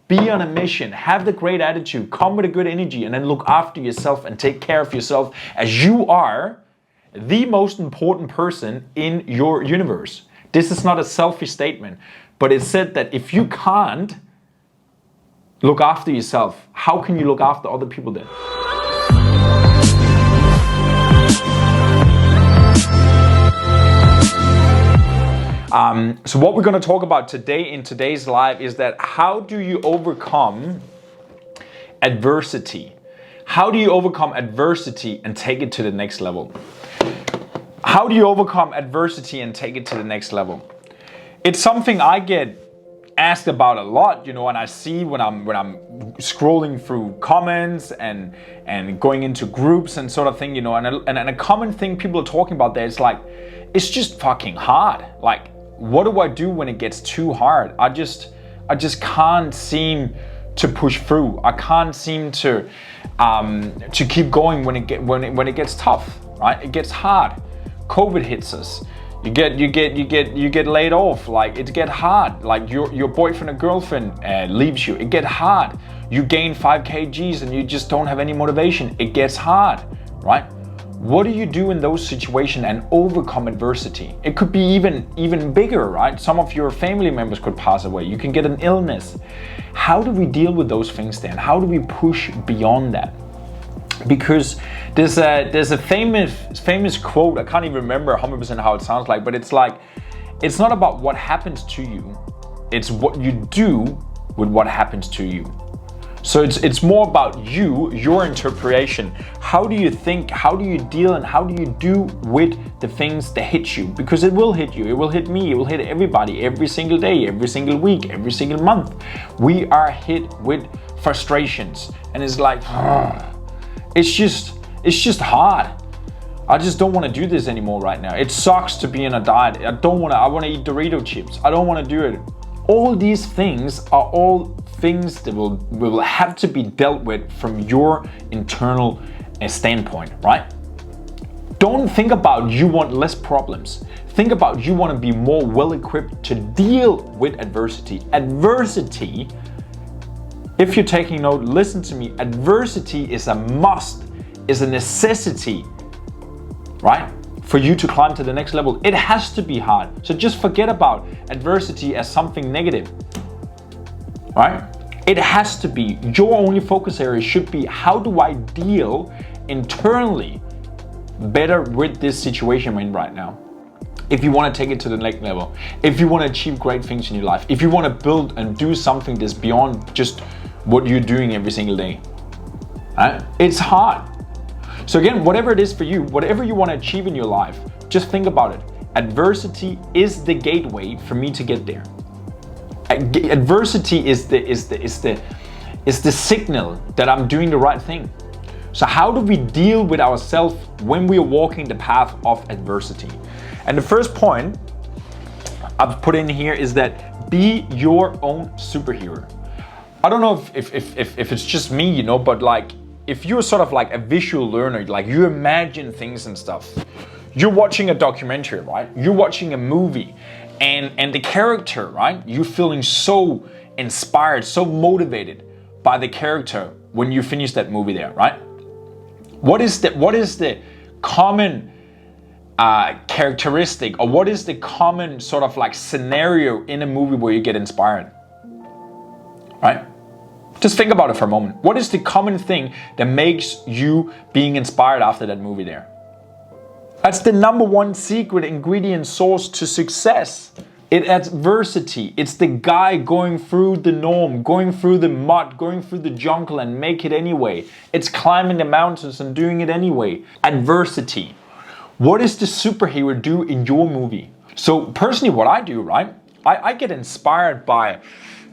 be on a mission, have the great attitude, come with a good energy, and then look after yourself and take care of yourself as you are the most important person in your universe. This is not a selfish statement, but it said that if you can't look after yourself, how can you look after other people then? So what we're going to talk about today in today's live is that how do you overcome adversity? How do you overcome adversity and take it to the next level? How do you overcome adversity and take it to the next level? It's something I get asked about a lot, you know, and I see when I'm scrolling through comments and going into groups and sort of thing, you know, and a common thing people are talking about there is like, it's just fucking hard. Like, what do I do when it gets too hard? I just can't seem to push through. I can't seem to keep going when it gets tough, right? It gets hard. COVID hits us. You get laid off. Like, it get hard. Like your boyfriend or girlfriend leaves you. It get hard. You gain 5 kgs and you just don't have any motivation. It gets hard, right? What do you do in those situations and overcome adversity? It could be even bigger, right? Some of your family members could pass away. You can get an illness. How do we deal with those things then? How do we push beyond that? Because there's a famous quote, I can't even remember 100% how it sounds like, but it's like, it's not about what happens to you, it's what you do with what happens to you. So it's more about your interpretation. How do you think, how do you deal, and how do you do with the things that hit you? Because it will hit you, it will hit me, it will hit everybody, every single day, every single week, every single month. We are hit with frustrations, and it's like, it's just hard. I just don't want to do this anymore right now. It sucks to be on a diet. I want to eat Dorito chips. I don't want to do it. All these things are all things that will have to be dealt with from your internal standpoint, right? Don't think about you want less problems. Think about you want to be more well-equipped to deal with adversity. Adversity, if you're taking note, listen to me. Adversity is a must, is a necessity, right? For you to climb to the next level. It has to be hard. So just forget about adversity as something negative, right? It has to be. Your only focus area should be, how do I deal internally better with this situation I'm in right now? If you want to take it to the next level, if you want to achieve great things in your life, if you want to build and do something that's beyond just what you're doing every single day, right? It's hard. So again, whatever it is for you, whatever you want to achieve in your life, just think about it. Adversity is the gateway for me to get there. Adversity is the signal that I'm doing the right thing. So how do we deal with ourselves when we are walking the path of adversity? And the first point I've put in here is that be your own superhero. I don't know if it's just me, you know, but like, if you're sort of like a visual learner, like you imagine things and stuff, you're watching a documentary, right? You're watching a movie, and the character, right? You're feeling so inspired, so motivated by the character when you finish that movie there, right? What is the common characteristic, or what is the common sort of like scenario in a movie where you get inspired, right? Just think about it for a moment. What is the common thing that makes you being inspired after that movie there? That's the number one secret ingredient source to success. It's adversity. It's the guy going through the norm, going through the mud, going through the jungle and make it anyway. It's climbing the mountains and doing it anyway. Adversity. What does the superhero do in your movie? So personally, what I do, right? I get inspired by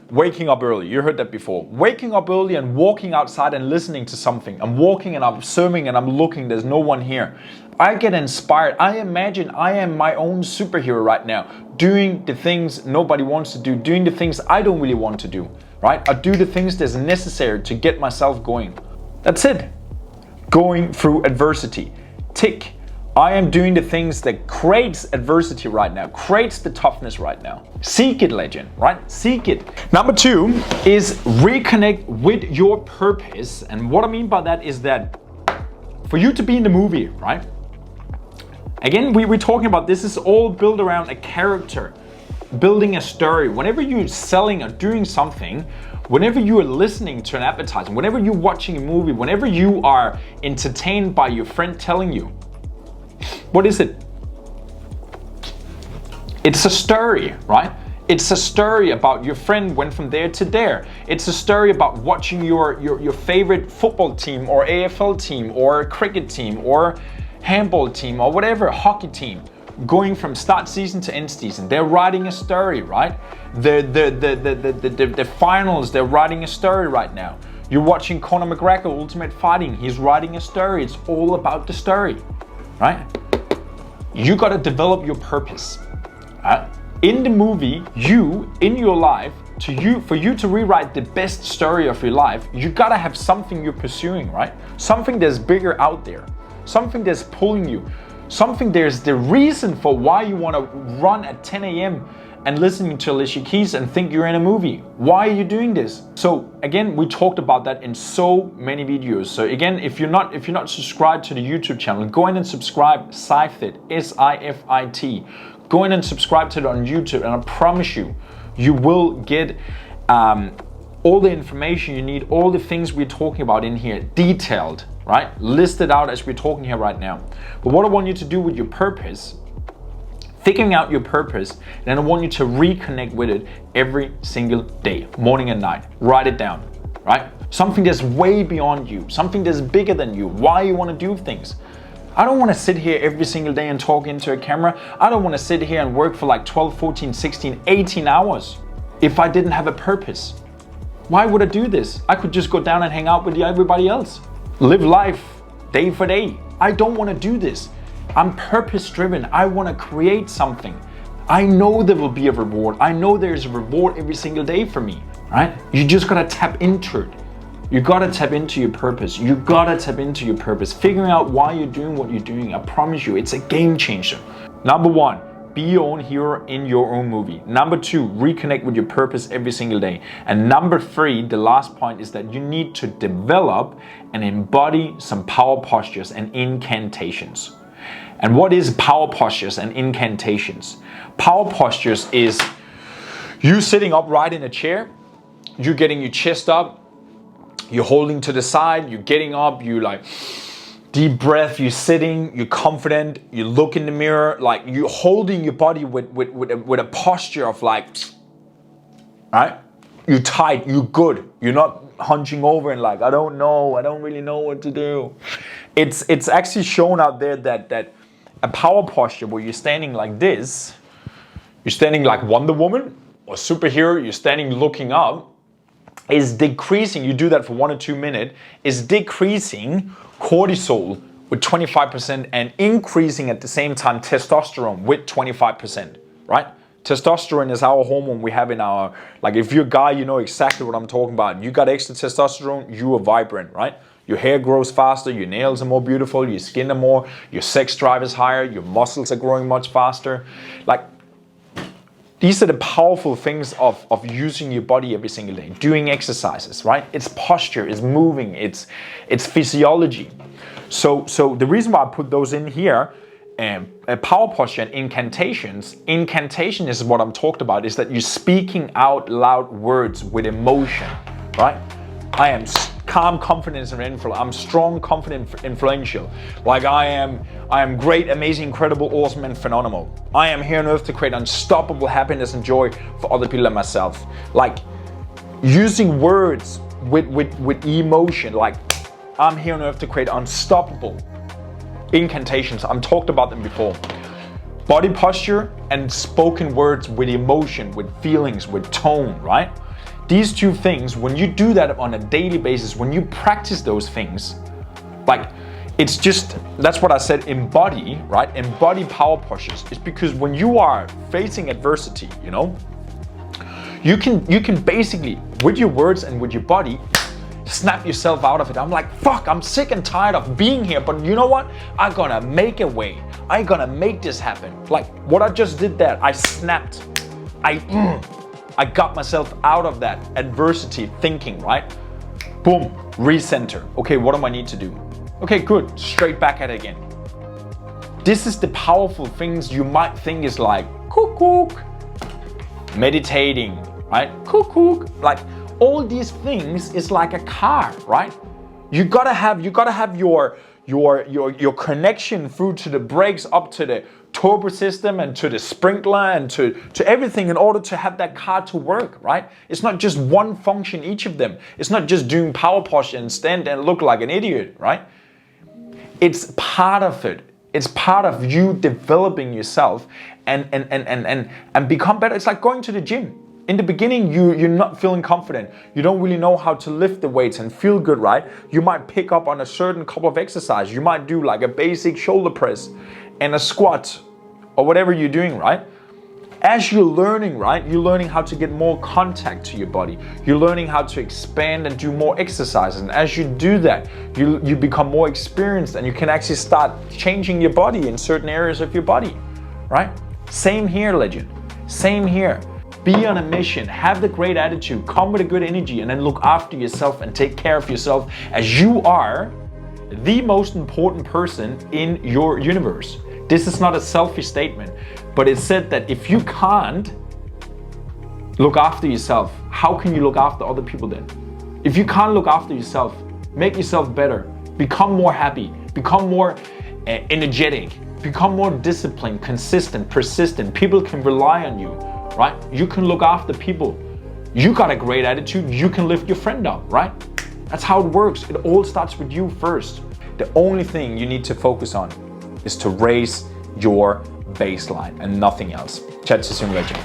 waking up early. You heard that before. Waking up early and walking outside and listening to something. I'm walking and I'm observing and I'm looking. There's no one here. I get inspired. I imagine I am my own superhero right now, doing the things nobody wants to do, doing the things I don't really want to do, right? I do the things that's necessary to get myself going. That's it. Going through adversity. Tick. I am doing the things that creates adversity right now, creates the toughness right now. Seek it, legend, right? Seek it. Number 2 is reconnect with your purpose. And what I mean by that is that for you to be in the movie, right? Again, we're talking about this is all built around a character, building a story. Whenever you're selling or doing something, whenever you are listening to an advertisement, whenever you're watching a movie, whenever you are entertained by your friend telling you, what is it? It's a story, right? It's a story about your friend went from there to there. It's a story about watching your favorite football team or AFL team or cricket team or handball team or whatever, hockey team, going from start season to end season. They're writing a story, right? The finals, they're writing a story right now. You're watching Conor McGregor, Ultimate Fighting. He's writing a story. It's all about the story, right? You got to develop your purpose. Right? In the movie, in your life, for you to rewrite the best story of your life, you got to have something you're pursuing, right? Something that's bigger out there. Something that's pulling you. Something there's the reason for why you want to run at 10 a.m. and listening to Alicia Keys and think you're in a movie. Why are you doing this? So again, we talked about that in so many videos. So again, if you're not subscribed to the YouTube channel, go in and subscribe. SIFIT, SIFIT. Go in and subscribe to it on YouTube, and I promise you, you will get all the information you need, all the things we're talking about in here, detailed, right? Listed out as we're talking here right now. But what I want you to do with your purpose, figuring out your purpose, then I want you to reconnect with it every single day, morning and night. Write it down, right? Something that's way beyond you, something that's bigger than you, why you want to do things. I don't want to sit here every single day and talk into a camera. I don't want to sit here and work for like 12, 14, 16, 18 hours if I didn't have a purpose. Why would I do this? I could just go down and hang out with everybody else. Live life day for day. I don't want to do this. I'm purpose driven. I want to create something. I know there will be a reward. I know there's a reward every single day for me, right? You just got to tap into it. You got to tap into your purpose. You got to tap into your purpose. Figuring out why you're doing what you're doing. I promise you, it's a game changer. Number 1, be your own hero in your own movie. Number 2, reconnect with your purpose every single day. And number 3, the last point is that you need to develop and embody some power postures and incantations. And what is power postures and incantations? Power postures is you sitting upright in a chair, you getting your chest up, you're holding to the side, you're getting up, you like deep breath, you're sitting, you're confident, you look in the mirror, like you're holding your body with a posture of like, right? You're tight, you're good. You're not hunching over and like, I don't really know what to do. It's actually shown out there that a power posture where you're standing like this, you're standing like Wonder Woman or superhero, you're standing looking up, is decreasing, you do that for 1 or 2 minutes, is decreasing cortisol with 25% and increasing at the same time testosterone with 25%, right? Testosterone is our hormone we have in our, like if you're a guy, you know exactly what I'm talking about. You got extra testosterone, you are vibrant, right? Your hair grows faster, your nails are more beautiful, your skin are more, your sex drive is higher, your muscles are growing much faster. Like, these are the powerful things of using your body every single day, doing exercises, right? It's posture, it's moving, it's physiology. So the reason why I put those in here, a power posture and incantations. Incantation is what I'm talking about, is that you're speaking out loud words with emotion, right? I am calm, confident, and influential. I'm strong, confident, influential. Like I am great, amazing, incredible, awesome, and phenomenal. I am here on earth to create unstoppable happiness and joy for other people and myself. Like using words with emotion. Like I'm here on earth to create unstoppable incantations. I'm talked about them before. Body posture and spoken words with emotion, with feelings, with tone, right? These two things, when you do that on a daily basis, when you practice those things, like it's just, that's what I said, embody, right? Embody power postures. It's because when you are facing adversity, you know, you can basically, with your words and with your body, Snap yourself out of it. I'm like, fuck, I'm sick and tired of being here, but you know what? I'm gonna make a way. I'm gonna make this happen. Like what I just did there, I snapped. I got myself out of that adversity thinking, right? Boom, recenter. Okay, what do I need to do? Okay, good, straight back at it again. This is the powerful things you might think is like, cuckoo, meditating, right? Cuckoo, like all these things is like a car, right? You gotta have your connection through to the brakes, up to the turbo system and to the sprinkler and to everything in order to have that car to work, right? It's not just one function, each of them. It's not just doing power posture and stand and look like an idiot, right? It's part of it. It's part of you developing yourself and become better. It's like going to the gym. In the beginning, you're not feeling confident. You don't really know how to lift the weights and feel good, right? You might pick up on a certain couple of exercises. You might do like a basic shoulder press and a squat or whatever you're doing, right? As you're learning, right? You're learning how to get more contact to your body. You're learning how to expand and do more exercises. And as you do that, you become more experienced and you can actually start changing your body in certain areas of your body, right? Same here, legend. Same here. Be on a mission, have the great attitude, come with a good energy, and then look after yourself and take care of yourself as you are the most important person in your universe. This is not a selfish statement, but it's said that if you can't look after yourself, how can you look after other people then? If you can't look after yourself, make yourself better, become more happy, become more energetic, become more disciplined, consistent, persistent. People can rely on you. Right? You can look after people. You got a great attitude, you can lift your friend up, right? That's how it works. It all starts with you first. The only thing you need to focus on is to raise your baseline and nothing else. Chat to you soon, legend.